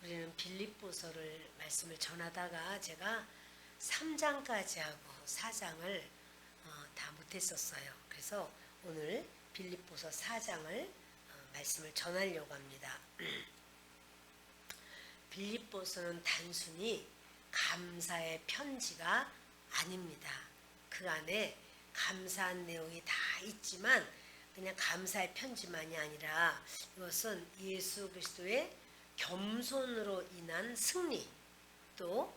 우리는 빌립보서를 말씀을 전하다가 제가 3장까지 하고 4장을 다 못했었어요. 그래서 오늘 빌립보서 4장을 말씀을 전하려고 합니다. 빌립보서는 단순히 감사의 편지가 아닙니다. 그 안에 감사한 내용이 다 있지만 그냥 감사의 편지만이 아니라 이것은 예수 그리스도의 겸손으로 인한 승리, 또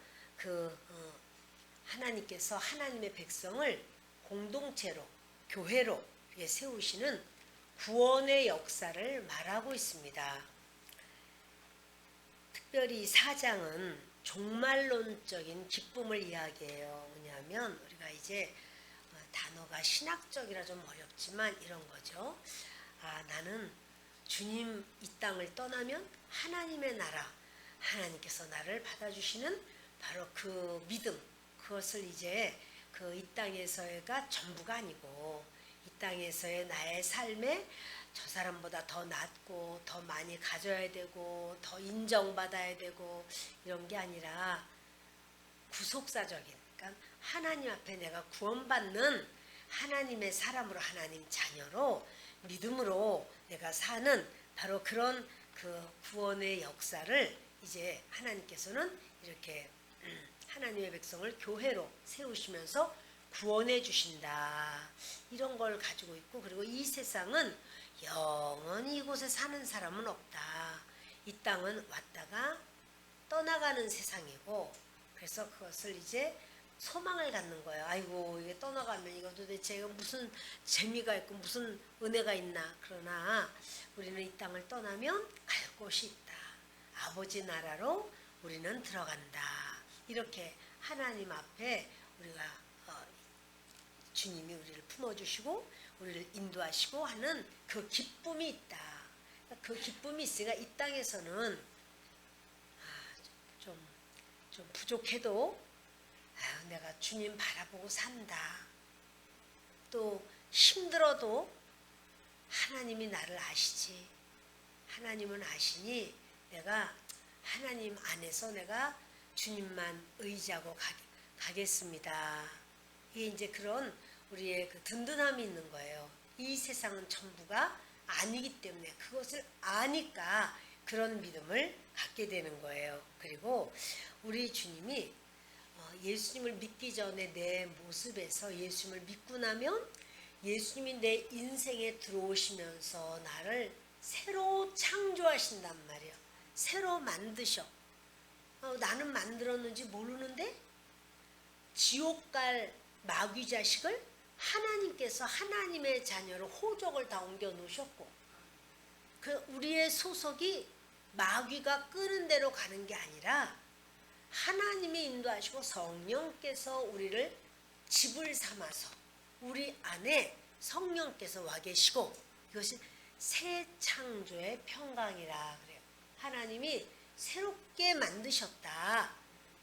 하나님께서 하나님의 백성을 공동체로 교회로 세우시는 구원의 역사를 말하고 있습니다. 특별히 이 4장은 종말론적인 기쁨을 이야기해요. 뭐냐면 우리가 이제 단어가 신학적이라 좀 어렵지만 이런 거죠. 나는 주님 이 땅을 떠나면 하나님의 나라, 하나님께서 나를 받아주시는 바로 그 믿음, 그것을 이제 이 땅에서가 전부가 아니고 이 땅에서의 나의 삶에 저 사람보다 더 낫고 더 많이 가져야 되고 더 인정받아야 되고 이런 게 아니라 구속사적인, 그러니까 하나님 앞에 내가 구원받는 하나님의 사람으로, 하나님 자녀로 믿음으로 내가 사는 바로 그런 그 구원의 역사를 이제 하나님께서는 이렇게 하나님의 백성을 교회로 세우시면서 구원해 주신다. 이런 걸 가지고 있고, 그리고 이 세상은 영원히 이곳에 사는 사람은 없다. 이 땅은 왔다가 떠나가는 세상이고, 그래서 그것을 이제 소망을 갖는 거예요. 아이고, 이게 떠나가면 이거 도대체 무슨 재미가 있고 무슨 은혜가 있나. 그러나 우리는 이 땅을 떠나면 갈 곳이 있다. 아버지 나라로 우리는 들어간다. 이렇게 하나님 앞에 우리가 주님이 우리를 품어주시고 우리를 인도하시고 하는 그 기쁨이 있다. 그 기쁨이 있으니까 이 땅에서는 좀 부족해도 내가 주님 바라보고 산다. 또 힘들어도 하나님이 나를 아시지. 하나님은 아시니 내가 하나님 안에서 내가 주님만 의지하고 가겠습니다. 이게 이제 그런 우리의 그 든든함이 있는 거예요. 이 세상은 전부가 아니기 때문에 그것을 아니까 그런 믿음을 갖게 되는 거예요. 그리고 우리 주님이 예수님을 믿기 전에 내 모습에서 예수님을 믿고 나면 예수님이 내 인생에 들어오시면서 나를 새로 창조하신단 말이에요. 새로 만드셔. 나는 만들었는지 모르는데 지옥 갈 마귀 자식을 하나님께서 하나님의 자녀로 호적을 다 옮겨 놓으셨고, 우리의 소속이 마귀가 끄는 대로 가는 게 아니라 하나님이 인도하시고 성령께서 우리를 집을 삼아서 우리 안에 성령께서 와 계시고, 이것이 새 창조의 평강이라 그래요. 하나님이 새롭게 만드셨다.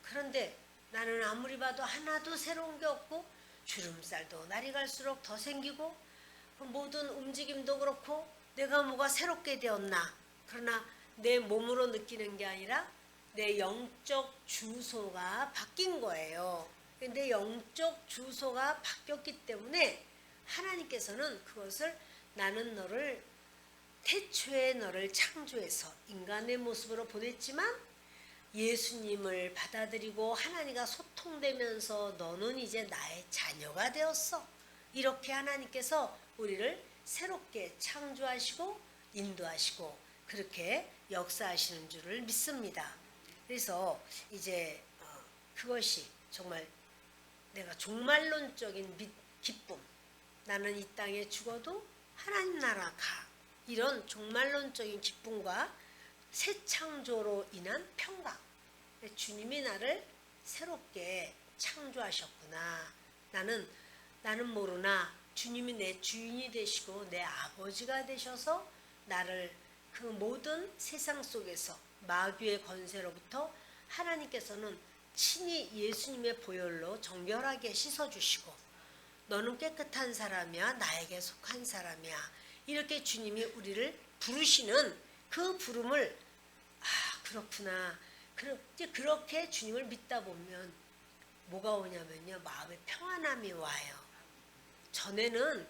그런데 나는 아무리 봐도 하나도 새로운 게 없고 주름살도 날이 갈수록 더 생기고 모든 움직임도 그렇고 내가 뭐가 새롭게 되었나. 그러나 내 몸으로 느끼는 게 아니라 내 영적 주소가 바뀐 거예요. 근데 영적 주소가 바뀌었기 때문에 하나님께서는 그것을 나는 너를 태초에 너를 창조해서 인간의 모습으로 보냈지만 예수님을 받아들이고 하나님과 소통되면서 너는 이제 나의 자녀가 되었어. 이렇게 하나님께서 우리를 새롭게 창조하시고 인도하시고 그렇게 역사하시는 줄을 믿습니다. 그래서 이제 그것이 정말 내가 종말론적인 기쁨, 나는 이 땅에 죽어도 하나님 나라 가, 이런 종말론적인 기쁨과 새 창조로 인한 평강. 주님이 나를 새롭게 창조하셨구나. 나는 모르나 주님이 내 주인이 되시고 내 아버지가 되셔서 나를 그 모든 세상 속에서 마귀의 권세로부터 하나님께서는 친히 예수님의 보혈로 정결하게 씻어주시고 너는 깨끗한 사람이야, 나에게 속한 사람이야, 이렇게 주님이 우리를 부르시는 그 부름을 그 그렇구나. 이제 그렇게 주님을 믿다 보면 뭐가 오냐면요. 마음의 평안함이 와요. 전에는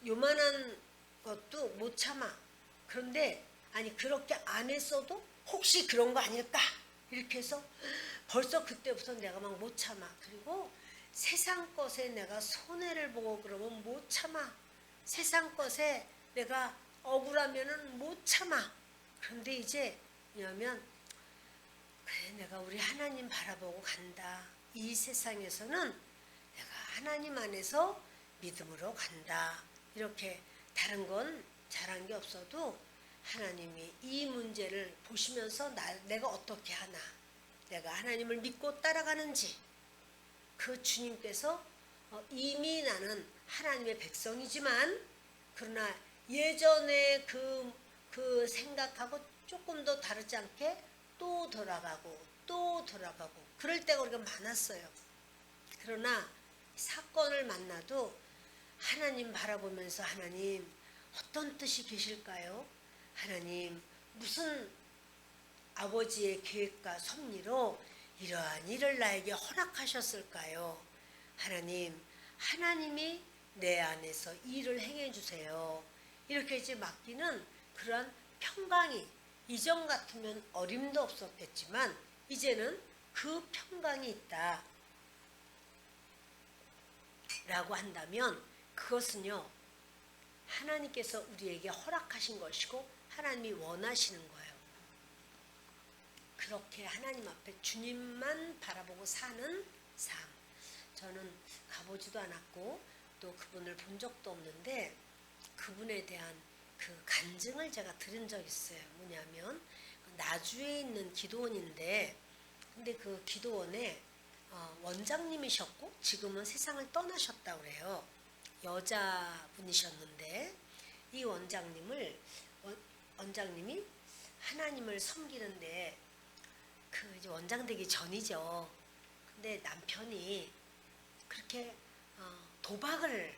요만한 것도 못 참아. 그런데 아니 그렇게 안 했어도 혹시 그런 거 아닐까? 이렇게 해서 벌써 그때부터 내가 막 못 참아. 그리고 세상 것에 내가 손해를 보고 그러면 못 참아. 세상 것에 내가 억울하면은 못 참아. 그런데 이제 왜냐면 그래 내가 우리 하나님 바라보고 간다. 이 세상에서는 내가 하나님 안에서 믿음으로 간다. 이렇게 다른 건 잘한 게 없어도 하나님이 이 문제를 보시면서 내가 어떻게 하나, 내가 하나님을 믿고 따라가는지 그 주님께서 이미 나는 하나님의 백성이지만 그러나 예전에 그 생각하고 조금 더 다르지 않게 또 돌아가고 또 돌아가고 그럴 때가 우리가 많았어요. 그러나 사건을 만나도 하나님 바라보면서 하나님 어떤 뜻이 계실까요? 하나님 무슨 아버지의 계획과 섭리로 이러한 일을 나에게 허락하셨을까요? 하나님, 하나님이 내 안에서 일을 행해 주세요. 이렇게 이제 맡기는 그러한 평강이 이전 같으면 어림도 없었겠지만 이제는 그 평강이 있다. 라고 한다면 그것은요. 하나님께서 우리에게 허락하신 것이고 하나님이 원하시는 거예요. 그렇게 하나님 앞에 주님만 바라보고 사는 삶. 저는 가보지도 않았고 또 그분을 본 적도 없는데 그분에 대한 그 간증을 제가 들은 적이 있어요. 뭐냐면 나주에 있는 기도원인데 근데 그 기도원에 원장님이셨고 지금은 세상을 떠나셨다고 그래요. 여자분이셨는데 이 원장님이 하나님을 섬기는데 그 이제 원장 되기 전이죠. 근데 남편이 그렇게 도박을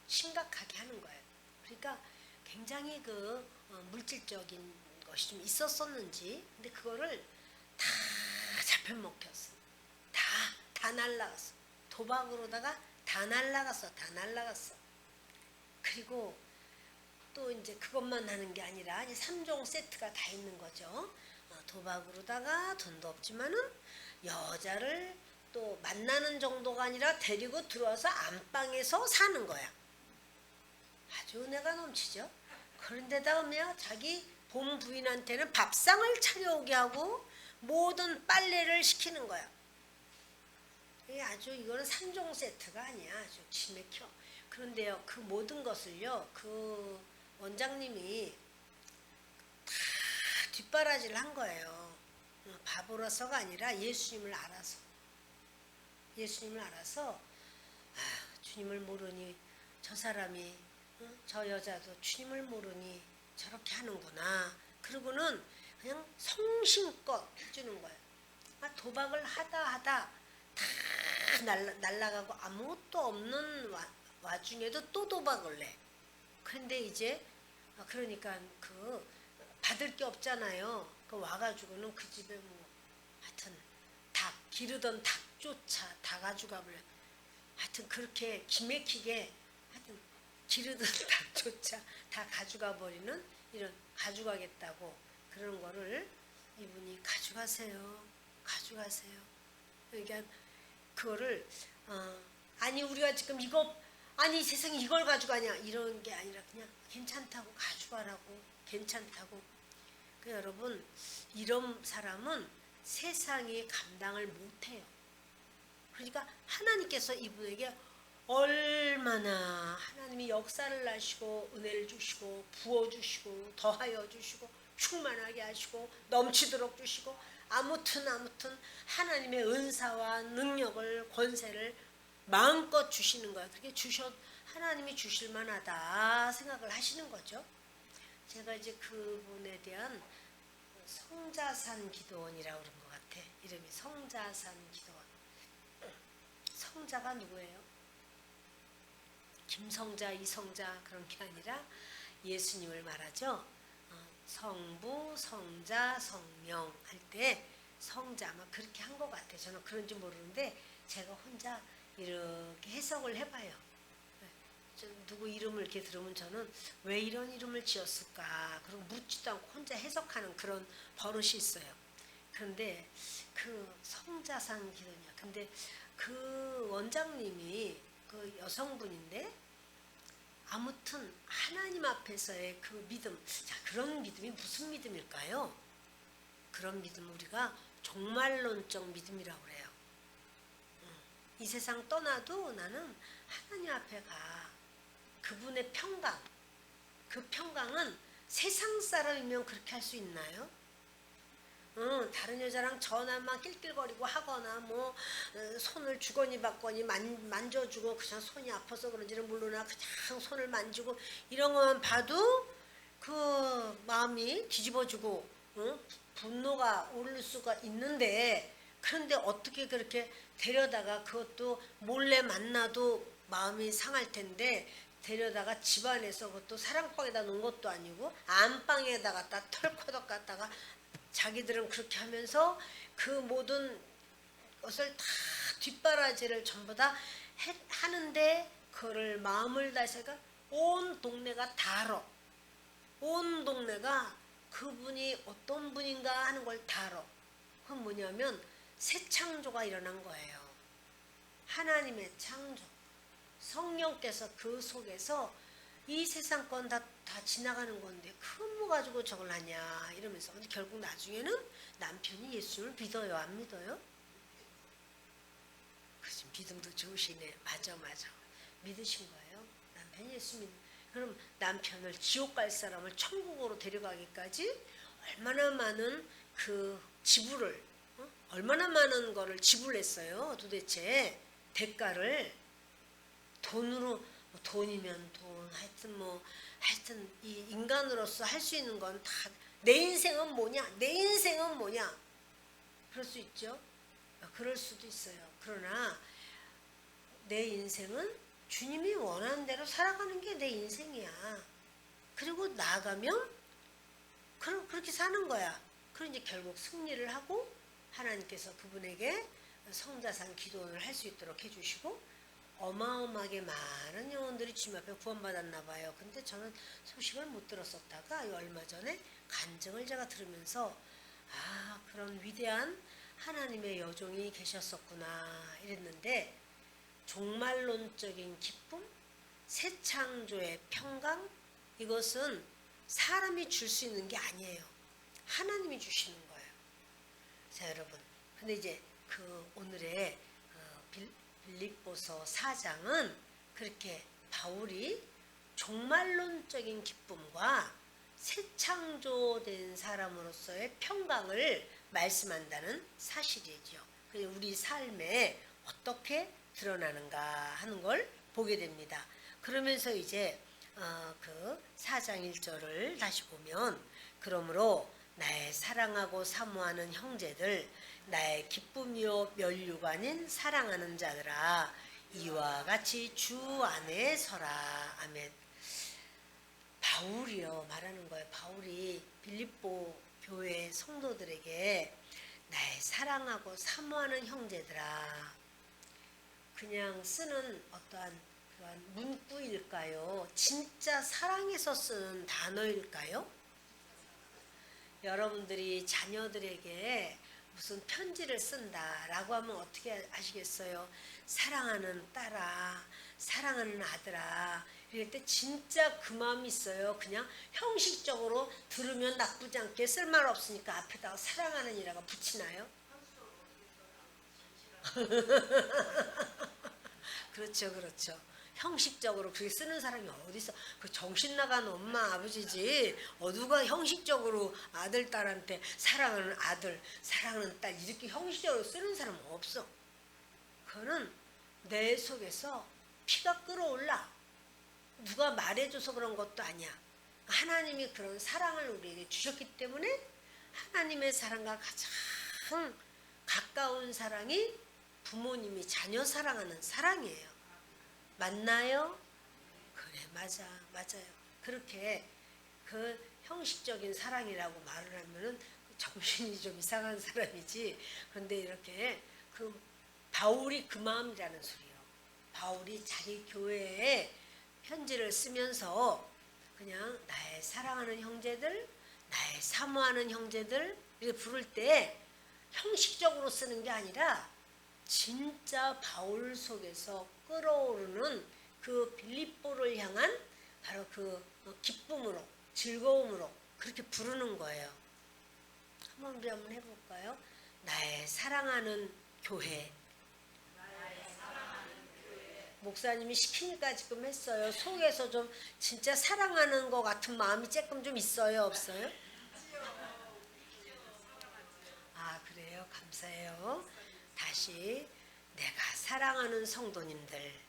심각하게 하는 거예요. 그러니까 굉장히 그 물질적인 것이 좀 있었었는지 근데 그거를 다 잡혀먹혔어. 다 날라갔어. 도박으로다가 다 날라갔어. 그리고 또 이제 그것만 하는 게 아니라 이제 3종 세트가 다 있는 거죠. 도박으로다가 돈도 없지만은 여자를 또 만나는 정도가 아니라 데리고 들어와서 안방에서 사는 거야. 아주 은혜가 넘치죠. 그런데다가 자기 본 부인한테는 밥상을 차려오게 하고 모든 빨래를 시키는 거야. 아주 이거는 3종 세트가 아니야. 아주 기맥혀. 그런데요, 그 모든 것을요, 그 원장님이 다 뒷바라지를 한 거예요. 바보라서가 아니라 예수님을 알아서. 주님을 모르니 저 사람이 저 여자도 주님을 모르니 저렇게 하는구나. 그러고는 그냥 성심껏 해주는 거예요. 도박을 하다 다 날라가고 아무것도 없는 와중에도 또 도박을 해. 그런데 이제 그러니까 그 받을 게 없잖아요. 그 와가지고는 그 집에 뭐 하여튼 기르던 닭조차 다 가져가 버려. 하여튼 그렇게 기맥히게 하여튼 기르던 닭조차 다 가져가 버리는 이런 가져가겠다고 그런 거를 이분이 가져가세요. 그러니까 그거를 아니 우리가 지금 이거 아니 세상에 이걸 가져가냐 이런 게 아니라 그냥 괜찮다고 가져가라고 괜찮다고. 여러분 이런 사람은 세상이 감당을 못해요. 그러니까 하나님께서 이분에게 얼마나 하나님이 역사를 하시고 은혜를 주시고 부어주시고 더하여 주시고 충만하게 하시고 넘치도록 주시고 아무튼 하나님의 은사와 능력을 권세를 마음껏 주시는 거야. 그렇게 하나님이 주실 만하다 생각을 하시는 거죠. 제가 이제 그분에 대한 성자산 기도원이라고 그런 것 같아. 이름이 성자산 기도원. 성자가 누구예요? 김성자, 이성자 그런 게 아니라 예수님을 말하죠. 성부, 성자, 성령 할 때 성자 아마 그렇게 한 것 같아요. 저는 그런지 모르는데 제가 혼자 이렇게 해석을 해봐요. 누구 이름을 이렇게 들으면 저는 왜 이런 이름을 지었을까? 그리고 묻지도 않고 혼자 해석하는 그런 버릇이 있어요. 그런데 그 성자상 기도냐. 근데 그 원장님이 그 여성분인데 아무튼 하나님 앞에서의 그 믿음. 자, 그런 믿음이 무슨 믿음일까요? 그런 믿음 우리가 종말론적 믿음이라고 그래요. 이 세상 떠나도 나는 하나님 앞에 가. 그분의 평강, 그 평강은 세상 사람이면 그렇게 할 수 있나요? 다른 여자랑 전화만 낄낄거리고 하거나 뭐 손을 주거니 받거니 만져주고 그냥 손이 아파서 그런지는 모르나 그냥 손을 만지고 이런 것만 봐도 그 마음이 뒤집어지고 분노가 오를 수가 있는데 그런데 어떻게 그렇게 데려다가 그것도 몰래 만나도 마음이 상할 텐데 데려다가 집안에서 그것도 사랑방에다 놓은 것도 아니고 안방에다 갖다 털커덕 갖다가 자기들은 그렇게 하면서 그 모든 것을 다 뒷바라지를 전부 다 하는데 그거를 마음을 다해서 온 동네가 다 알아. 온 동네가 그분이 어떤 분인가 하는 걸 다 알아. 그건 뭐냐면 새 창조가 일어난 거예요. 하나님의 창조. 성령께서 그 속에서 이 세상 건 다 지나가는 건데 큰 뭐 가지고 저걸 하냐 이러면서 근데 결국 나중에는 남편이 예수를 믿어요 안 믿어요? 그치 믿음도 좋으시네. 맞아 믿으신 거예요. 남편이 예수 믿 그럼 남편을 지옥 갈 사람을 천국으로 데려가기까지 얼마나 많은 그 지불을 얼마나 많은 거를 지불했어요. 도대체 대가를 돈으로 돈이면 돈 하여튼 이 인간으로서 할 수 있는 건 다 내 인생은 뭐냐 그럴 수 있죠. 그럴 수도 있어요. 그러나 내 인생은 주님이 원하는 대로 살아가는 게 내 인생이야. 그리고 나아가면 그렇게 사는 거야. 그럼 이제 결국 승리를 하고 하나님께서 그분에게 성자상 기도를 할 수 있도록 해주시고 어마어마하게 많은 영혼들이 주님 앞에 구원받았나 봐요. 근데 저는 소식을 못 들었었다가 얼마 전에 간증을 제가 들으면서 그런 위대한 하나님의 여종이 계셨었구나 이랬는데 종말론적인 기쁨, 새 창조의 평강 이것은 사람이 줄 수 있는 게 아니에요. 하나님이 주시는 거예요. 자 여러분 근데 이제 그 오늘의 빌립보서 4장은 그렇게 바울이 종말론적인 기쁨과 새 창조된 사람으로서의 평강을 말씀한다는 사실이죠. 우리 삶에 어떻게 드러나는가 하는 걸 보게 됩니다. 그러면서 이제 그 4장 1절을 다시 보면 그러므로 나의 사랑하고 사모하는 형제들 나의 기쁨이요 면류가 아닌 사랑하는 자들아 이와 같이 주 안에 서라. 아멘. 바울이요 말하는 거예요. 바울이 빌립보 교회 성도들에게 나의 사랑하고 사모하는 형제들아 그냥 쓰는 어떠한 그런 문구일까요? 진짜 사랑해서 쓰는 단어일까요? 여러분들이 자녀들에게 무슨 편지를 쓴다라고 하면 어떻게 아시겠어요? 사랑하는 딸아, 사랑하는 아들아 이럴 때 진짜 그 마음이 있어요. 그냥 형식적으로 들으면 나쁘지 않게 쓸말 없으니까 앞에다가 사랑하는 이라고 붙이나요? 그렇죠. 형식적으로 그렇게 쓰는 사람이 어디 있어? 그 정신 나간 엄마 아버지지. 누가 형식적으로 아들 딸한테 사랑하는 아들, 사랑하는 딸 이렇게 형식적으로 쓰는 사람은 없어. 그거는 내 속에서 피가 끓어올라. 누가 말해줘서 그런 것도 아니야. 하나님이 그런 사랑을 우리에게 주셨기 때문에 하나님의 사랑과 가장 가까운 사랑이 부모님이 자녀 사랑하는 사랑이에요. 맞나요? 그래 맞아요. 그렇게 그 형식적인 사랑이라고 말을 하면은 정신이 좀 이상한 사람이지. 그런데 이렇게 그 바울이 그 마음이라는 소리요. 바울이 자기 교회에 편지를 쓰면서 그냥 나의 사랑하는 형제들, 나의 사모하는 형제들 이렇게 부를 때 형식적으로 쓰는 게 아니라 진짜 바울 속에서 끌어오르는 그 빌립보를 향한 바로 그 기쁨으로, 즐거움으로 그렇게 부르는 거예요. 한번 우리 한번 해볼까요? 나의 사랑하는 교회. 목사님이 시키니까 지금 했어요. 속에서 좀 진짜 사랑하는 것 같은 마음이 조금 좀 있어요, 없어요? 아, 그래요? 감사해요. 다시 내가 사랑하는 성도님들.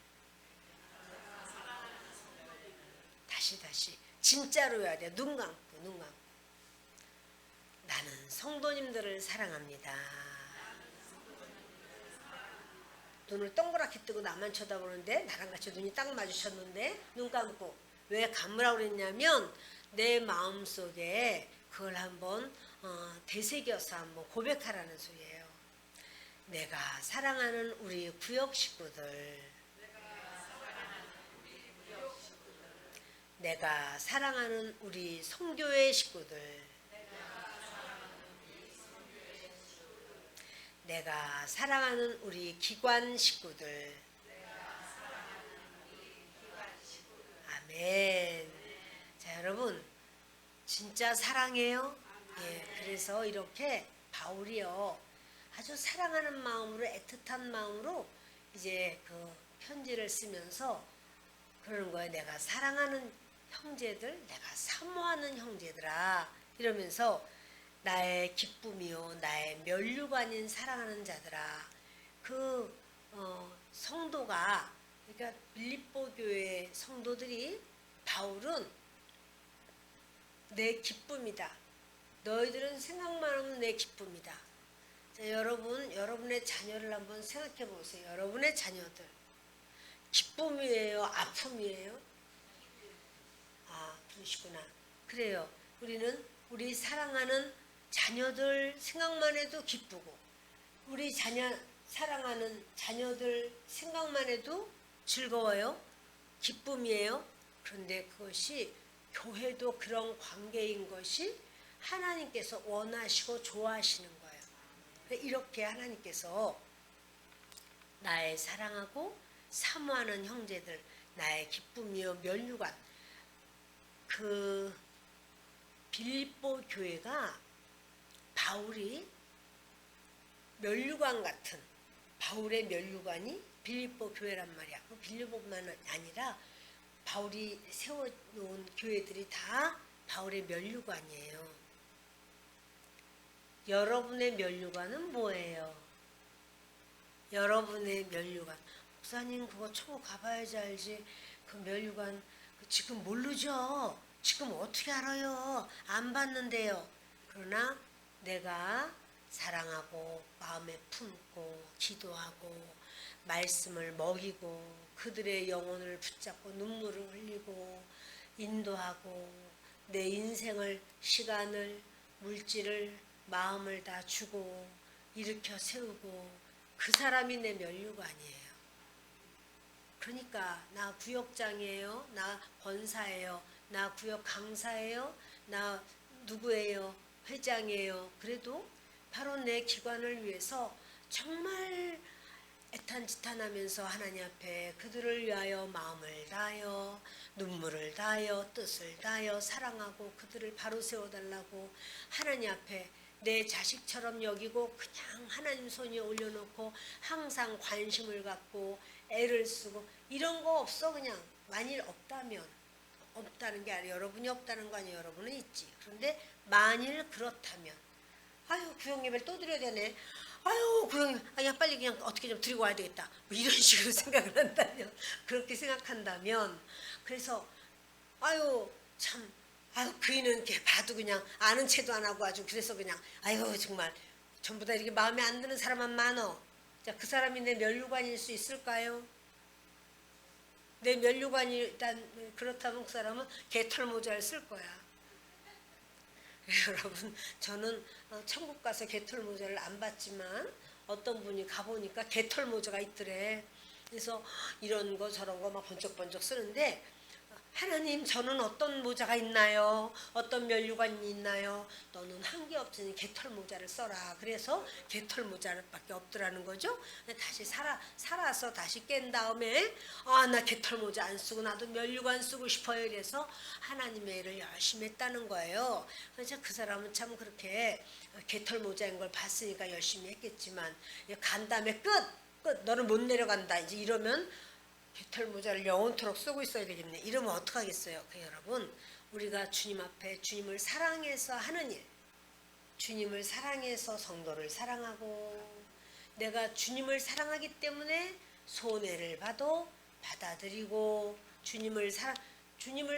다시 진짜로 해야 돼. 눈 감고 눈 감고. 나는 성도님들을 사랑합니다. 눈을 동그랗게 뜨고 나만 쳐다보는데 나랑 같이 눈이 딱 마주쳤는데 눈 감고. 왜 감으라고 그랬냐면 내 마음속에 그걸 한번 되새겨서 한번 고백하라는 소리예요. 내가 사랑하는 우리 구역 식구들, 내가 사랑하는 우리 성교회 식구들, 내가 사랑하는 우리 기관 식구들. 아멘. 자, 여러분 진짜 사랑해요. 예, 그래서 이렇게 바울이요 아주 사랑하는 마음으로, 애틋한 마음으로 이제 그 편지를 쓰면서 그러는 거예요. 내가 사랑하는 형제들, 내가 사모하는 형제들아, 이러면서 나의 기쁨이요 나의 면류관인 사랑하는 자들아. 그 성도가, 그러니까 빌립보 교회 성도들이 바울은 내 기쁨이다. 너희들은 생각만 하면 내 기쁨이다. 자, 여러분의 자녀를 한번 생각해 보세요. 여러분의 자녀들 기쁨이에요, 아픔이에요? 아, 그러시구나. 그래요. 우리는 우리 사랑하는 자녀들 생각만 해도 기쁘고, 우리 사랑하는 자녀들 생각만 해도 즐거워요. 기쁨이에요. 그런데 그것이 교회도 그런 관계인 것이 하나님께서 원하시고 좋아하시는 거예요. 이렇게 하나님께서 나의 사랑하고 사모하는 형제들, 나의 기쁨이요 면류관. 그 빌립보 교회가 바울이 면류관 같은, 바울의 면류관이 빌립보 교회란 말이야. 빌립보만 아니라 바울이 세워놓은 교회들이 다 바울의 면류관이에요. 여러분의 면류관은 뭐예요? 여러분의 면류관. 목사님 그거 초고 가봐야지 알지. 그 면류관 지금 모르죠. 지금 어떻게 알아요? 안 봤는데요. 그러나 내가 사랑하고 마음에 품고 기도하고 말씀을 먹이고 그들의 영혼을 붙잡고 눈물을 흘리고 인도하고 내 인생을, 시간을, 물질을, 마음을 다 주고 일으켜 세우고, 그 사람이 내 면류관이에요. 그러니까 나 구역장이에요, 나 권사예요, 나 구역 강사예요, 나 누구예요, 회장이에요. 그래도 바로 내 기관을 위해서 정말 애탄지탄하면서 하나님 앞에 그들을 위하여 마음을 다하여 눈물을 다하여 뜻을 다하여 사랑하고 그들을 바로 세워달라고 하나님 앞에 내 자식처럼 여기고 그냥 하나님 손에 올려놓고 항상 관심을 갖고 애를 쓰고 이런 거 없어. 그냥 만일 없다면, 없다는 게 아니라 여러분이 없다는 거 아니에요. 여러분은 있지. 그런데 만일 그렇다면, 아유 구역 예배를 또 드려야 되네, 아유 구역 그냥 빨리 그냥 어떻게 좀 드리고 와야 되겠다, 뭐 이런 식으로 생각을 한다면, 그렇게 생각한다면, 그래서 아유 참, 아유 그이는 이렇게 봐도 그냥 아는 체도 안 하고 아주 그래서 그냥 아유 정말 전부 다 이렇게 마음에 안 드는 사람만 많어. 자, 그 사람이 내 면류관일 수 있을까요? 내 면류관이 일단 그렇다면 그 사람은 개털 모자를 쓸 거야. 여러분, 저는 천국 가서 개털 모자를 안 봤지만 어떤 분이 가보니까 개털 모자가 있더래. 그래서 이런 거 저런 거 막 번쩍번쩍 쓰는데, 하나님, 저는 어떤 모자가 있나요? 어떤 면류관이 있나요? 너는 한 게 없으니 개털 모자를 써라. 그래서 개털 모자밖에 없더라는 거죠. 다시 살아서 다시 깬 다음에 나 개털 모자 안 쓰고 나도 면류관 쓰고 싶어요. 이래서 하나님의 일을 열심히 했다는 거예요. 그래서 그 사람은 참 그렇게 개털 모자인 걸 봤으니까 열심히 했겠지만, 간 다음에 끝! 너는 못 내려간다. 이제 이러면 개털 모자를 영원토록 쓰고 있어야 되겠네. 이러면 어떡하겠어요? 여러분, 우리가 주님 앞에 주님을 사랑해서 하는 일, 주님을 사랑해서 성도를 사랑하고, 내가 주님을 사랑하기 때문에 손해를 봐도 받아들이고, 주님을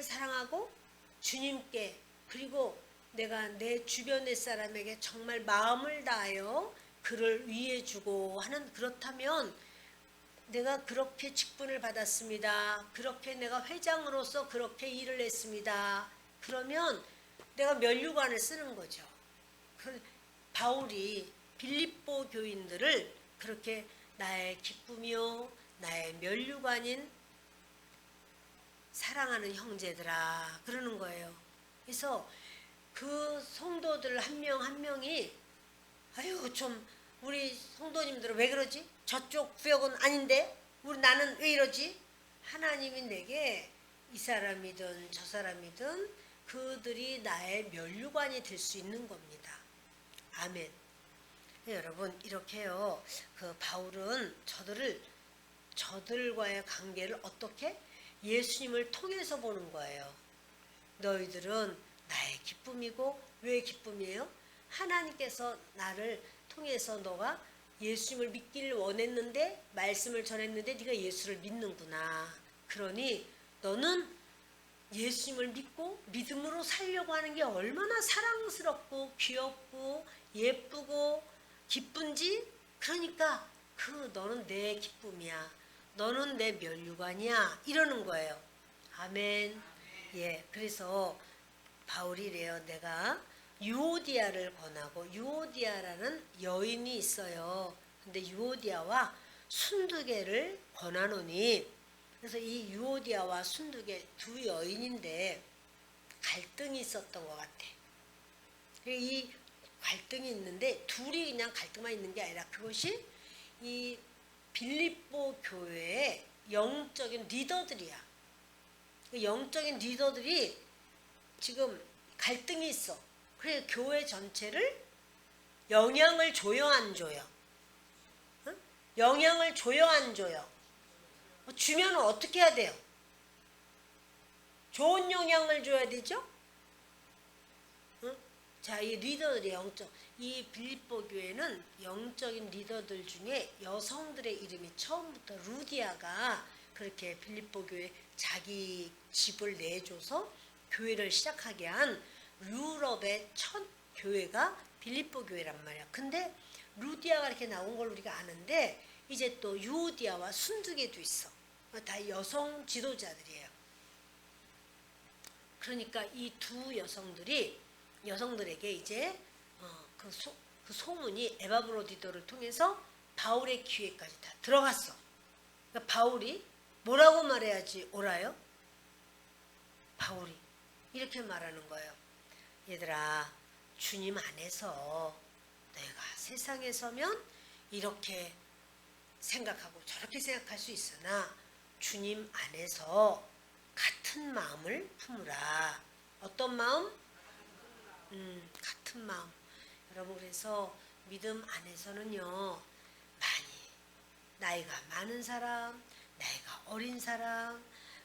사랑하고 주님께, 그리고 내가 내 주변의 사람에게 정말 마음을 다하여 그를 위해주고 하는, 그렇다면 내가 그렇게 직분을 받았습니다. 그렇게 내가 회장으로서 그렇게 일을 했습니다. 그러면 내가 면류관을 쓰는 거죠. 바울이 빌립보 교인들을 그렇게 나의 기쁨이요 나의 면류관인 사랑하는 형제들아 그러는 거예요. 그래서 그 성도들 한 명 한 명이 아유 좀 우리 성도님들은 왜 그러지? 저쪽 구역은 아닌데 나는 왜 이러지? 하나님이 내게 이 사람이든 저 사람이든 그들이 나의 면류관이 될 수 있는 겁니다. 아멘. 네, 여러분 이렇게요. 그 바울은 저들과의 관계를 어떻게? 예수님을 통해서 보는 거예요. 너희들은 나의 기쁨이고 왜 기쁨이에요? 하나님께서 나를 통해서 너가 예수님을 믿기를 원했는데 말씀을 전했는데 네가 예수를 믿는구나. 그러니 너는 예수님을 믿고 믿음으로 살려고 하는 게 얼마나 사랑스럽고 귀엽고 예쁘고 기쁜지. 그러니까 너는 내 기쁨이야. 너는 내 면류관이야. 이러는 거예요. 아멘. 예, 그래서 바울이 이래요. 내가 유오디아를 권하고, 유오디아라는 여인이 있어요. 근데 유오디아와 순두개를 권하노니, 그래서 이 유오디아와 순두개 두 여인인데 갈등이 있었던 것 같아. 이 갈등이 있는데 둘이 그냥 갈등만 있는 게 아니라 그것이 이 빌립보 교회의 영적인 리더들이야. 영적인 리더들이 지금 갈등이 있어. 그래서 교회 전체를 영향을 줘요, 안 줘요? 응? 영향을 줘요, 안 줘요? 주면 어떻게 해야 돼요? 좋은 영향을 줘야 되죠? 응? 자, 이 리더들이 이 빌립보 교회는 영적인 리더들 중에 여성들의 이름이 처음부터 루디아가 그렇게 빌립보 교회 자기 집을 내줘서 교회를 시작하게 한 유럽의 첫 교회가 빌립보 교회란 말이야. 근데 루디아가 이렇게 나온 걸 우리가 아는데 이제 또 유오디아와 순두개도 있어. 다 여성 지도자들이에요. 그러니까 이 두 여성들에게 이제 그 소문이 에바브로디도를 통해서 바울의 귀에까지 다 들어갔어. 그러니까 바울이 뭐라고 말해야지 옳아요? 바울이 이렇게 말하는 거예요. 얘들아, 주님 안에서 내가 세상에 서면 이렇게 생각하고 저렇게 생각할 수 있으나 주님 안에서 같은 마음을 품으라. 어떤 마음? 같은 마음. 여러분, 그래서 믿음 안에서는요, 많이 나이가 많은 사람, 나이가 어린 사람,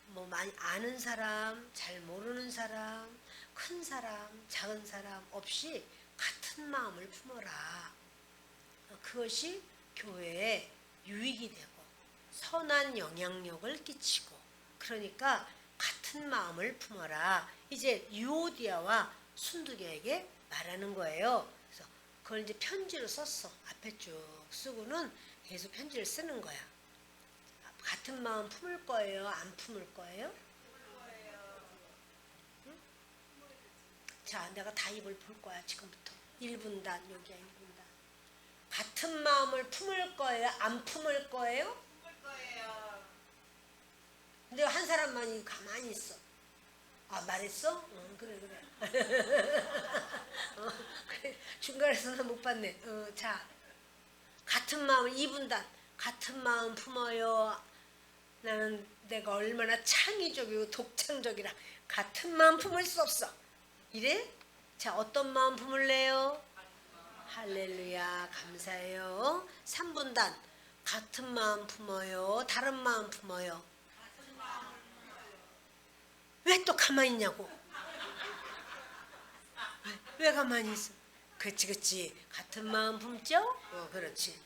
뭐 많이 아는 사람, 잘 모르는 사람, 큰 사람, 작은 사람 없이 같은 마음을 품어라. 그것이 교회에 유익이 되고 선한 영향력을 끼치고, 그러니까 같은 마음을 품어라. 이제 유오디아와 순두개에게 말하는 거예요. 그래서 그걸 이제 편지로 썼어. 앞에 쭉 쓰고는 계속 편지를 쓰는 거야. 같은 마음 품을 거예요? 안 품을 거예요? 응? 자, 내가 다 입을 볼 거야 지금부터. 1분단 여기야 1분단. 같은 마음을 품을 거예요? 안 품을 거예요? 품을 거예요. 근데 한 사람만이 가만히 있어. 아, 말했어? 그래 그래. 그래. 중간에서는 못 봤네. 자, 같은 마음을 2분단. 같은 마음 품어요. 나는 내가 얼마나 창의적이고 독창적이라 같은 마음 품을 수 없어. 이래? 자, 어떤 마음 품을래요? 할렐루야, 감사해요. 3분단. 같은 마음 품어요? 다른 마음 품어요? 왜 또 가만히 있냐고? 왜 가만히 있어? 그렇지 그렇지. 같은 마음 품죠? 그렇지.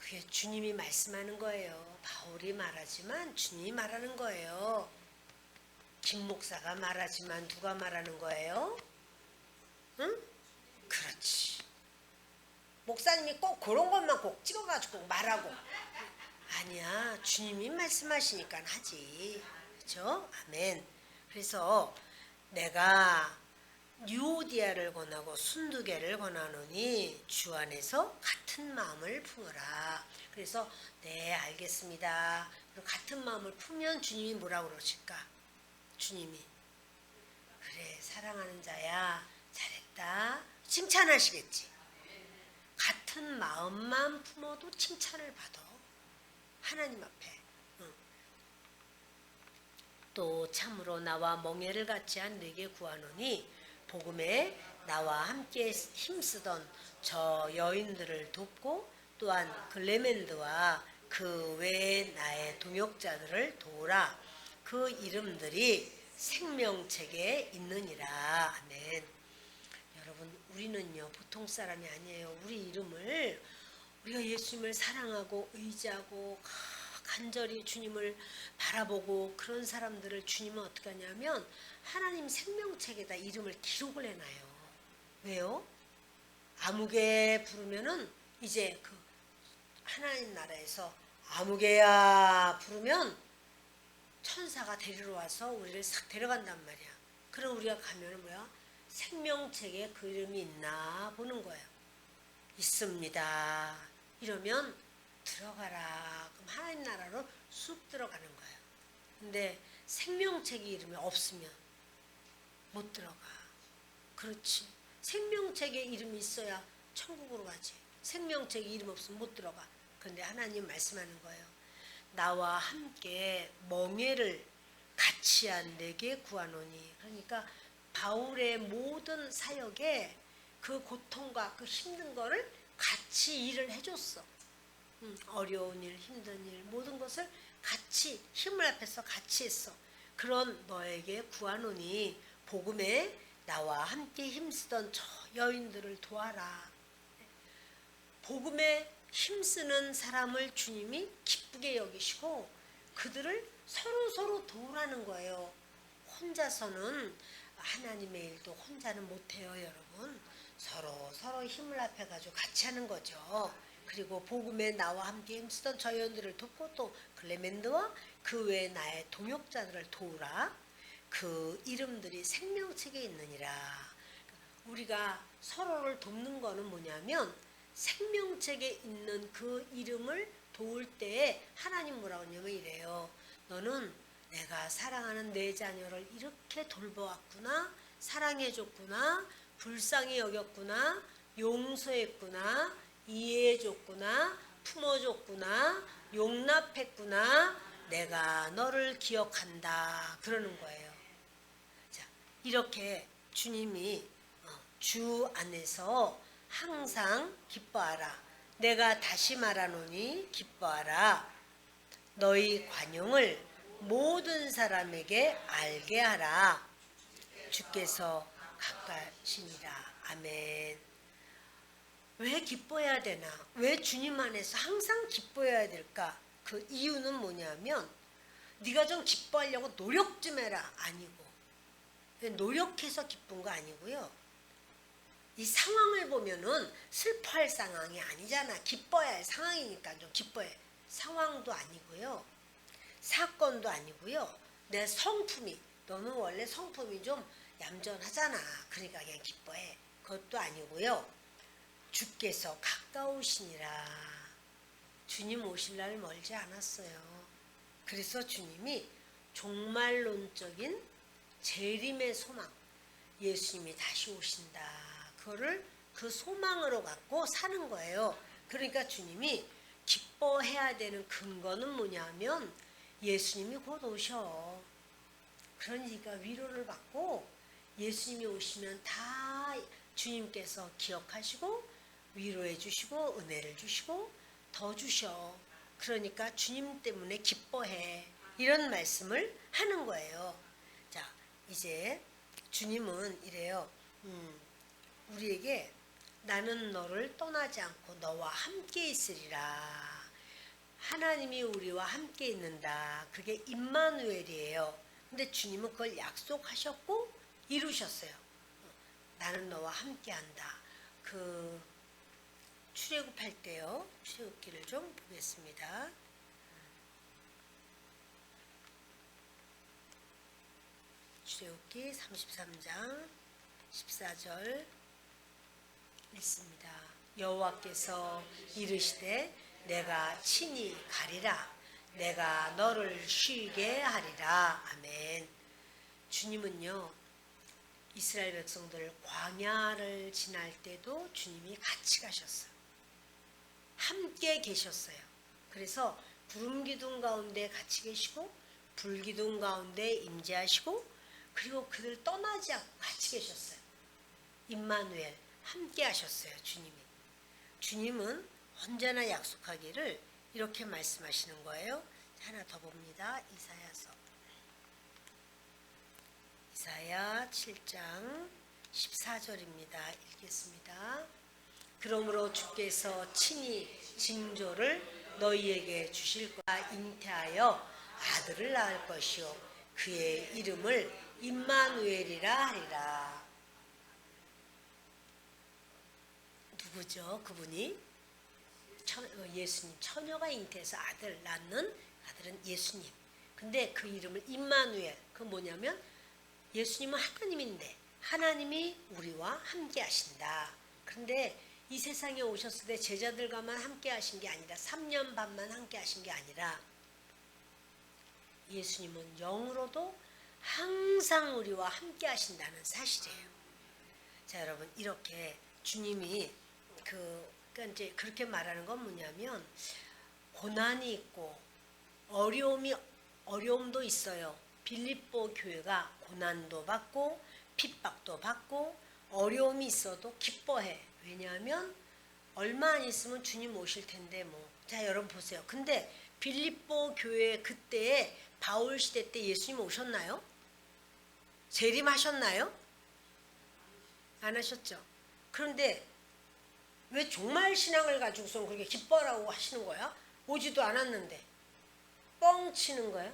그게 주님이 말씀하는 거예요. 바울이 말하지만 주님이 말하는 거예요. 김 목사가 말하지만 누가 말하는 거예요? 응? 그렇지. 목사님이 꼭 그런 것만 꼭 찍어가지고 말하고. 아니야. 주님이 말씀하시니까 하지. 그렇죠? 아멘. 그래서 내가 유오디아를 권하고 순두개를 권하노니 주 안에서 같은 마음을 품으라. 그래서 네, 알겠습니다. 그리고 같은 마음을 품으면 주님이 뭐라고 그러실까? 주님이 그래, 사랑하는 자야, 잘했다, 칭찬하시겠지. 같은 마음만 품어도 칭찬을 받아, 하나님 앞에. 또 참으로 나와 멍에를 같이 한 네게 구하노니 복음에 나와 함께 힘쓰던 저 여인들을 돕고 또한 글레멘드와 그 외의 나의 동역자들을 도우라. 그 이름들이 생명책에 있느니라. 아멘. 여러분, 우리는요 보통 사람이 아니에요. 우리 이름을, 우리가 예수님을 사랑하고 의지하고 간절히 주님을 바라보고 그런 사람들을 주님은 어떻게 하냐면 하나님 생명책에다 이름을 기록을 해놔요. 왜요? 아무개 부르면은 이제 그 하나님 나라에서 아무개야 부르면 천사가 데리러 와서 우리를 싹 데려간단 말이야. 그럼 우리가 가면은 뭐야? 생명책에 그 이름이 있나 보는 거예요. 있습니다. 이러면 들어가라. 그럼 하나님 나라로 쑥 들어가는 거예요. 근데 생명책이 이름이 없으면 못 들어가. 그렇지. 생명책에 이름이 있어야 천국으로 가지. 생명책에 이름 없으면 못 들어가. 그런데 하나님 말씀하는 거예요. 나와 함께 멍에를 같이 한 내게 구하노니. 그러니까 바울의 모든 사역에 그 고통과 그 힘든 거를 같이 일을 해줬어. 어려운 일, 힘든 일, 모든 것을 같이 힘을 합해서 같이 했어. 그런 너에게 구하노니 복음에 나와 함께 힘쓰던 저 여인들을 도와라. 복음에 힘쓰는 사람을 주님이 기쁘게 여기시고 그들을 서로 도우라는 거예요. 혼자서는 하나님의 일도 혼자는 못해요, 여러분. 서로 힘을 합해가지고 같이 하는 거죠. 그리고 복음에 나와 함께 힘쓰던 저 여인들을 돕고 또 클레멘드와 그 외에 나의 동역자들을 도우라. 그 이름들이 생명책에 있느니라. 우리가 서로를 돕는 거는 뭐냐면 생명책에 있는 그 이름을 도울 때에 하나님 뭐라고 하냐면 이래요. 너는 내가 사랑하는 내 자녀를 이렇게 돌보았구나, 사랑해줬구나, 불쌍히 여겼구나, 용서했구나, 이해해줬구나, 품어줬구나, 용납했구나, 내가 너를 기억한다. 그러는 거예요. 자, 이렇게 주님이 주 안에서 항상 기뻐하라. 내가 다시 말하노니 기뻐하라. 너희 관용을 모든 사람에게 알게 하라. 주께서 가까우시니라. 아멘. 왜 기뻐해야 되나? 왜 주님 안에서 항상 기뻐해야 될까? 그 이유는 뭐냐면 네가 좀 기뻐하려고 노력 좀 해라. 아니고 노력해서 기쁜 거 아니고요. 이 상황을 보면은 슬퍼할 상황이 아니잖아. 기뻐야 할 상황이니까 좀 기뻐해. 상황도 아니고요. 사건도 아니고요. 내 성품이, 너는 원래 성품이 좀 얌전하잖아. 그러니까 그냥 기뻐해. 그것도 아니고요. 주께서 가까우시니라. 주님 오실 날 멀지 않았어요. 그래서 주님이 종말론적인 재림의 소망, 예수님이 다시 오신다. 그거를 그 소망으로 갖고 사는 거예요. 그러니까 주님이 기뻐해야 되는 근거는 뭐냐면 예수님이 곧 오셔. 그러니까 위로를 받고 예수님이 오시면 다 주님께서 기억하시고 위로해 주시고 은혜를 주시고 더 주셔. 그러니까 주님 때문에 기뻐해. 이런 말씀을 하는 거예요. 자, 이제 주님은 이래요. 우리에게 나는 너를 떠나지 않고 너와 함께 있으리라. 하나님이 우리와 함께 있는다. 그게 임마누엘이에요. 근데 주님은 그걸 약속하셨고 이루셨어요. 나는 너와 함께 한다. 그 출애굽할 때요. 출애굽기를 좀 보겠습니다. 출애굽기 33장 14절 읽습니다. 여호와께서 이르시되 내가 친히 가리라. 내가 너를 쉬게 하리라. 아멘. 주님은요. 이스라엘 백성들 광야를 지날 때도 주님이 같이 가셨어요. 함께 계셨어요. 그래서 구름 기둥 가운데 같이 계시고 불 기둥 가운데 임재하시고 그리고 그들 떠나지 않고 같이 계셨어요. 임마누엘 함께 하셨어요. 주님이. 주님은 언제나 약속하기를 이렇게 말씀하시는 거예요. 하나 더 봅니다. 이사야 7장 14절입니다. 읽겠습니다. 그러므로 주께서 친히 징조를 너희에게 주실 거라. 잉태하여 아들을 낳을 것이요 그의 이름을 임마누엘이라 하리라. 누구죠? 그분이 예수님. 처녀가 잉태해서 아들 낳는 아들은 예수님. 근데 그 이름을 임마누엘. 그건 뭐냐면 예수님은 하나님인데 하나님이 우리와 함께 하신다. 그런데 이 세상에 오셨을 때 제자들과만 함께 하신 게 아니라 3년 반만 함께 하신 게 아니라 예수님은 영으로도 항상 우리와 함께 하신다는 사실이에요. 자, 여러분 이렇게 주님이 그러니까 이제 그렇게 말하는 건 뭐냐면 고난이 있고 어려움도 있어요. 빌립보 교회가 고난도 받고 핍박도 받고 어려움이 있어도 기뻐해. 왜냐하면 얼마 안 있으면 주님 오실 텐데 뭐. 자, 여러분 보세요. 근데 빌립보 교회 그때 바울 시대 때 예수님 오셨나요? 재림하셨나요? 안 하셨죠. 그런데 왜 종말 신앙을 가지고서 그렇게 기뻐라고 하시는 거야? 오지도 않았는데 뻥 치는 거야.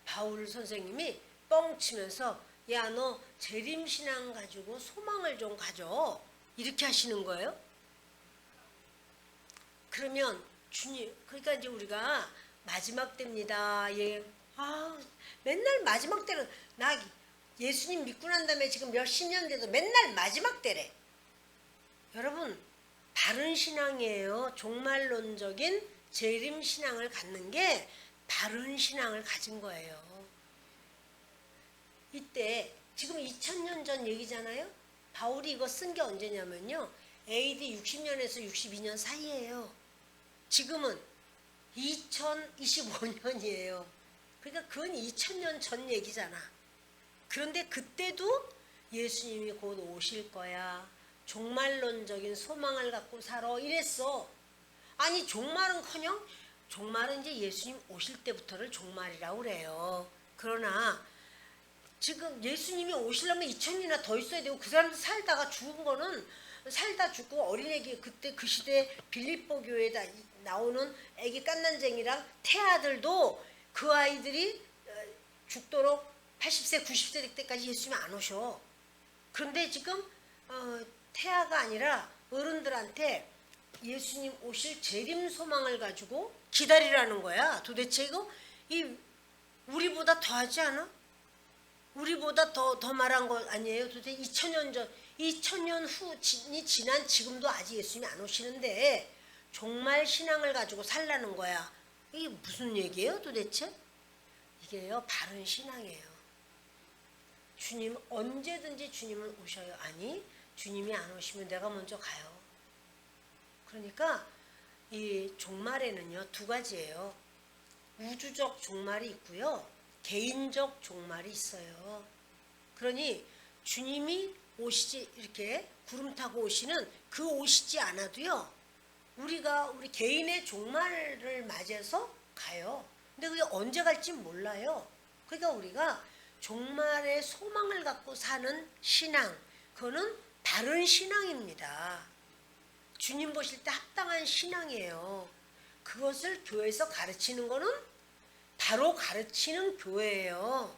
바울 선생님이 뻥 치면서 야, 너 재림 신앙 가지고 소망을 좀 가져. 이렇게 하시는 거예요. 그러면 주님, 그러니까 이제 우리가 마지막 때입니다. 예. 맨날 마지막 때는 나 예수님 믿고 난 다음에 지금 몇십 년 돼도 맨날 마지막 때래. 여러분, 바른 신앙이에요. 종말론적인 재림 신앙을 갖는 게 바른 신앙을 가진 거예요. 이때 지금 2000년 전 얘기잖아요. 바울이 이거 쓴 게 언제냐면요. AD 60년에서 62년 사이예요. 지금은 2025년이에요. 그러니까 그건 2000년 전 얘기잖아. 그런데 그때도 예수님이 곧 오실 거야. 종말론적인 소망을 갖고 살아. 이랬어. 아니 종말은커녕 종말은 이제 예수님 오실 때부터를 종말이라고 그래요. 그러나 지금 예수님이 오시려면 2000년이나 더 있어야 되고 그 사람들 살다가 죽은 거는 살다 죽고 어린애기 그때 그 시대 빌립보 교회에다 나오는 애기 깐난쟁이랑 태아들도 그 아이들이 죽도록 80세 90세 때까지 예수님이 안 오셔. 그런데 지금 태아가 아니라 어른들한테 예수님 오실 재림 소망을 가지고 기다리라는 거야. 도대체 이거 우리보다 더하지 않아? 우리보다 더 말한 거 아니에요? 도대체 2000년 전, 2000년 후이 지난 지금도 아직 예수님이 안 오시는데 종말 신앙을 가지고 살라는 거야. 이게 무슨 얘기예요 도대체? 이게요 바른 신앙이에요. 주님 언제든지 주님은 오셔요. 아니 주님이 안 오시면 내가 먼저 가요. 그러니까 이 종말에는요 두 가지예요. 우주적 종말이 있고요. 개인적 종말이 있어요. 그러니 주님이 오시지 이렇게 구름 타고 오시는 그 오시지 않아도요. 우리 개인의 종말을 맞이해서 가요. 근데 그게 언제 갈지 몰라요. 그러니까 우리가 종말의 소망을 갖고 사는 신앙, 그거는 바른 신앙입니다. 주님 보실 때 합당한 신앙이에요. 그것을 교회에서 가르치는 거는 바로 가르치는 교회예요.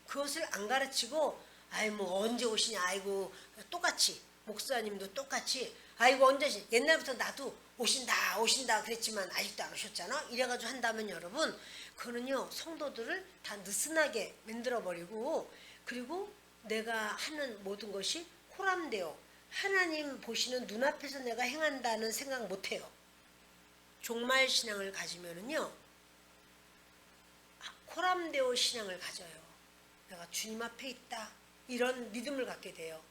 그것을 안 가르치고 아이 뭐 언제 오시냐 아이고 똑같이 목사님도 똑같이 아이고 언제 오시냐 옛날부터 나도 오신다 그랬지만 아직도 안 오셨잖아 이래가지고 한다면 여러분 그거는요 성도들을 다 느슨하게 만들어버리고 그리고 내가 하는 모든 것이 호람되어 하나님 보시는 눈앞에서 내가 행한다는 생각 못해요. 종말 신앙을 가지면은요 호람되어 신앙을 가져요. 내가 주님 앞에 있다 이런 믿음을 갖게 돼요.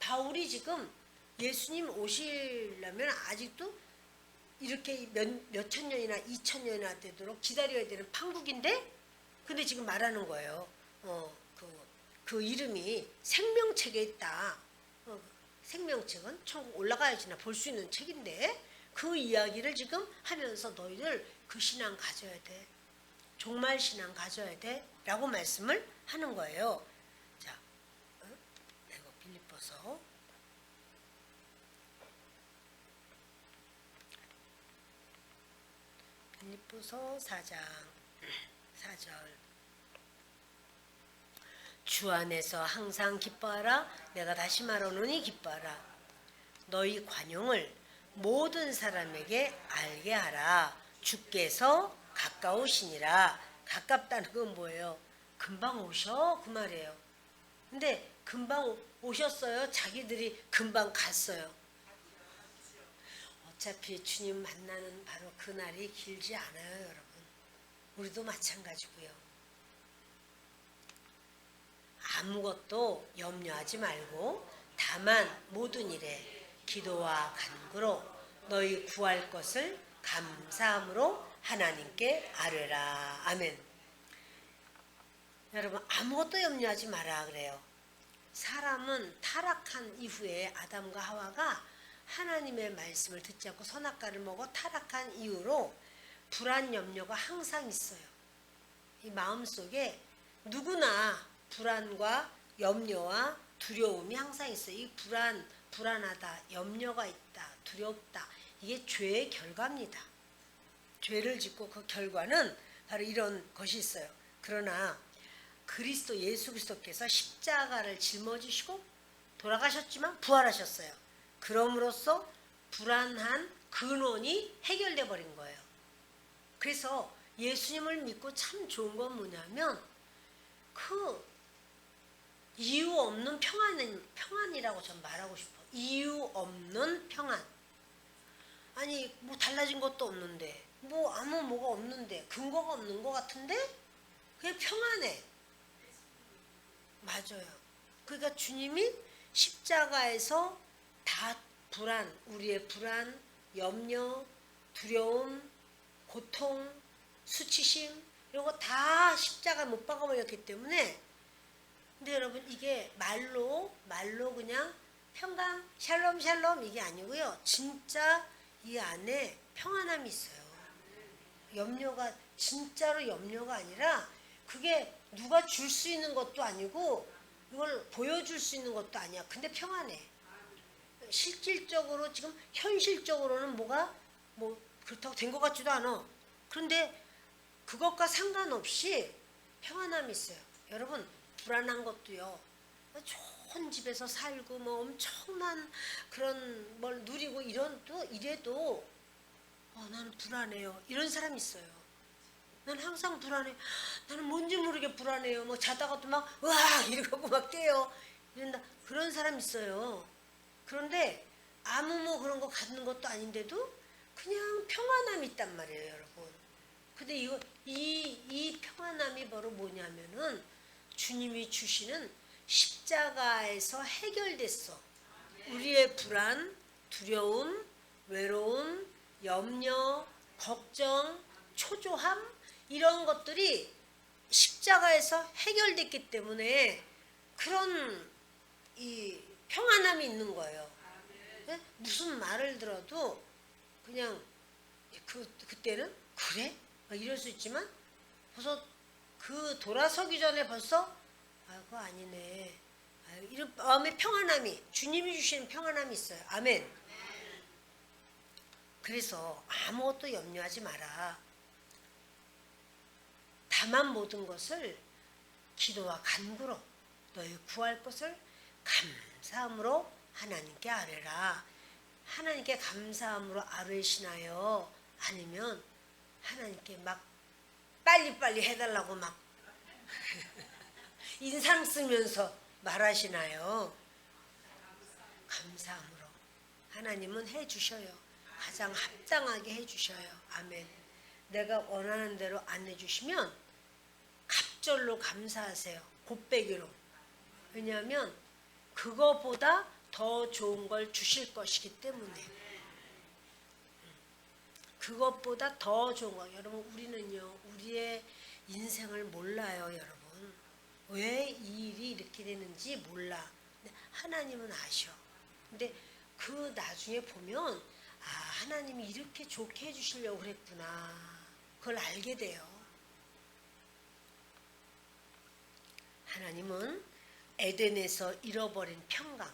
바울이 지금 예수님 오시려면 아직도 이렇게 몇천 년이나 2000년이나 되도록 기다려야 되는 판국인데 근데 지금 말하는 거예요. 그 이름이 생명책에 있다. 생명책은 천국 올라가야지나 볼 수 있는 책인데 그 이야기를 지금 하면서 너희들 그 신앙 가져야 돼. 종말 신앙 가져야 돼. 라고 말씀을 하는 거예요. 자, 이거 빌립보서 빌립보서 4장 4절 주 안에서 항상 기뻐하라. 내가 다시 말하노니 기뻐하라. 너희 관용을 모든 사람에게 알게 하라. 주께서 가까우시니라. 가깝다는 건 뭐예요? 금방 오셔 그 말이에요. 근데 금방 오셨어요? 자기들이 금방 갔어요? 어차피 주님 만나는 바로 그날이 길지 않아요 여러분. 우리도 마찬가지고요. 아무것도 염려하지 말고 다만 모든 일에 기도와 간구로 너희 구할 것을 감사함으로 하나님께 아뢰라. 아멘. 여러분 아무것도 염려하지 마라 그래요. 사람은 타락한 이후에 아담과 하와가 하나님의 말씀을 듣지 않고 선악과를 먹어 타락한 이후로 불안 염려가 항상 있어요. 이 마음속에 누구나 불안과 염려와 두려움이 항상 있어요. 이 불안하다, 염려가 있다, 두렵다. 이게 죄의 결과입니다. 죄를 짓고 그 결과는 바로 이런 것이 있어요. 그러나 그리스도 예수 그리스도께서 십자가를 짊어지시고 돌아가셨지만 부활하셨어요. 그럼으로써 불안한 근원이 해결돼 버린 거예요. 그래서 예수님을 믿고 참 좋은 건 뭐냐면 그 이유 없는 평안이라고 전 말하고 싶어. 이유 없는 평안. 아니 뭐 달라진 것도 없는데 뭐 아무 뭐가 없는데 근거가 없는 것 같은데 그게 평안해. 맞아요. 그러니까 주님이 십자가에서 다 우리의 불안, 염려, 두려움, 고통, 수치심 이런 거 다 십자가에 못 박아버렸기 때문에 근데 여러분 이게 말로 그냥 평강 샬롬 이게 아니고요. 진짜 이 안에 평안함이 있어요. 염려가 진짜로 염려가 아니라 그게 누가 줄 수 있는 것도 아니고 이걸 보여줄 수 있는 것도 아니야. 근데 평안해. 실질적으로 지금 현실적으로는 뭐가 뭐 그렇다고 된 것 같지도 않아. 그런데 그것과 상관없이 평안함이 있어요. 여러분 불안한 것도요. 좋은 집에서 살고 뭐 엄청난 그런 뭘 누리고 이래도 나는 불안해요. 이런 사람이 있어요. 난 항상 불안해. 나는 뭔지 모르게 불안해요. 뭐 자다가도 막 으아 이러고 막 깨요. 이런다. 그런 사람 있어요. 그런데 아무 뭐 그런 거 갖는 것도 아닌데도 그냥 평안함이 있단 말이에요, 여러분. 근데 이 평안함이 바로 뭐냐면은 주님이 주시는 십자가에서 해결됐어. 우리의 불안, 두려움, 외로움, 염려, 걱정, 초조함 이런 것들이 십자가에서 해결됐기 때문에 그런 이 평안함이 있는 거예요. 네? 무슨 말을 들어도 그냥 그때는 그래? 막 이럴 수 있지만 벌써 그 돌아서기 전에 벌써 그거 아니네. 이런 마음의 평안함이 주님이 주시는 평안함이 있어요. 아멘. 그래서 아무것도 염려하지 마라. 다만 모든 것을 기도와 간구로 너희 구할 것을 감사함으로 하나님께 아뢰라. 하나님께 감사함으로 아뢰시나요? 아니면 하나님께 막 빨리빨리 해달라고 막 인상 쓰면서 말하시나요? 감사함으로. 하나님은 해주셔요. 가장 합당하게 해주셔요. 아멘. 내가 원하는 대로 안 해주시면 갑절로 감사하세요. 곱빼기로. 왜냐하면 그거보다 더 좋은 걸 주실 것이기 때문에. 그것보다 더 좋은 거. 여러분 우리는요. 우리의 인생을 몰라요. 여러분. 왜 이 일이 이렇게 되는지 몰라. 근데 하나님은 아셔. 근데 그 나중에 보면 하나님이 이렇게 좋게 해주시려고 그랬구나. 그걸 알게 돼요. 하나님은 에덴에서 잃어버린 평강,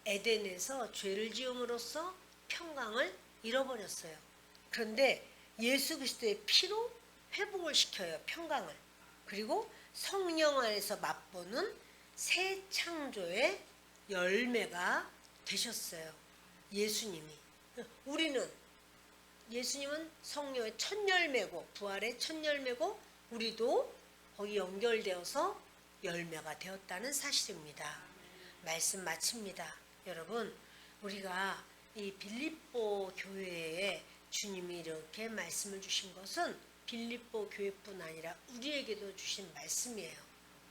에덴에서 죄를 지음으로써 평강을 잃어버렸어요. 그런데 예수 그리스도의 피로 회복을 시켜요. 평강을. 그리고 성령 안에서 맛보는 새 창조의 열매가 되셨어요. 예수님이. 예수님은 성령의 첫 열매고 부활의 첫 열매고 우리도 거기 연결되어서 열매가 되었다는 사실입니다. 말씀 마칩니다. 여러분 우리가 이 빌립보 교회에 주님이 이렇게 말씀을 주신 것은 빌립보 교회뿐 아니라 우리에게도 주신 말씀이에요.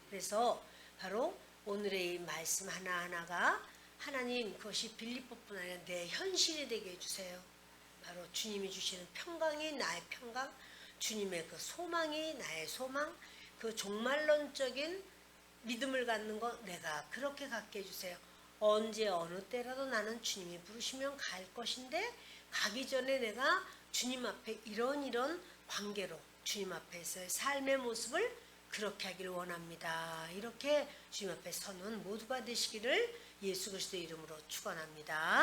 그래서 바로 오늘의 이 말씀 하나하나가 하나님 그것이 빌립보뿐 아니라 내 현실이 되게 해주세요. 바로 주님이 주시는 평강이 나의 평강, 주님의 그 소망이 나의 소망, 그 종말론적인 믿음을 갖는 거 내가 그렇게 갖게 해주세요. 언제 어느 때라도 나는 주님이 부르시면 갈 것인데 가기 전에 내가 주님 앞에 이런 관계로 주님 앞에서의 삶의 모습을 그렇게 하길 원합니다. 이렇게 주님 앞에 서는 모두가 되시기를 예수 그리스도의 이름으로 축원합니다.